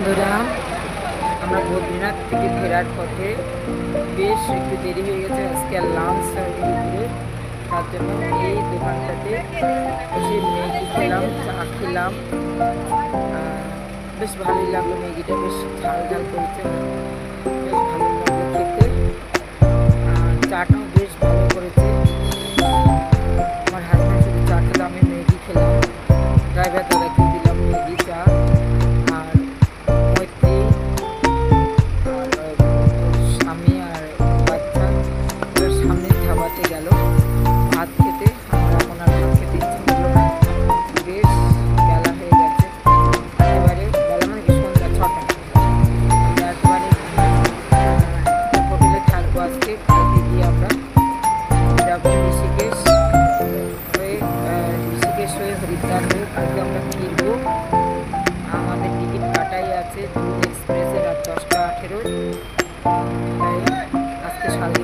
বন্ধুরা, আমরা বদ্রীনাথ থেকে ফেরার পথে বেশ একটু দেরি হয়ে গেছে। আজকে আর লাঞ্চ সার্ভিস করে তার জন্য এই দোকানটাতে বসে ম্যাগি খেলাম, চা খেলাম। বেশ ভালোই লাগলো, ম্যাগিটা বেশ ঝাল ঝাল করেছে, বেশ ভালো লাগলো খেতে। চাটাও বেশ ভালো করেছে। আমার হাজব্যান্ড শুধু চা খেলাম, আমি ম্যাগি খেলাম। ড্রাইভার দাদাকে দিলাম ম্যাগি, চা। আর মৈত্রী আর স্বামী আর বাচ্চা ওর সামনের ধাবাতে গেল ভাত খেতে। আমার এখন আর ভাত খেতে ইচ্ছে করলো না, বেশ বেলা হয়ে গেছে। একেবারে বেলা মানে কি সন্ধ্যা 6টা। আমরা একেবারে হোটেলে থাকবো আজকে। কালকে গিয়ে আমরা যাবো ঋষিকেশ হয়ে হরিদ্বার হয়ে কালকে আমরা ফিরবো। আমাদের টিকিট কাটাই আছে দুন এক্সপ্রেসে রাত 10টা 18। তাই আজকে সারা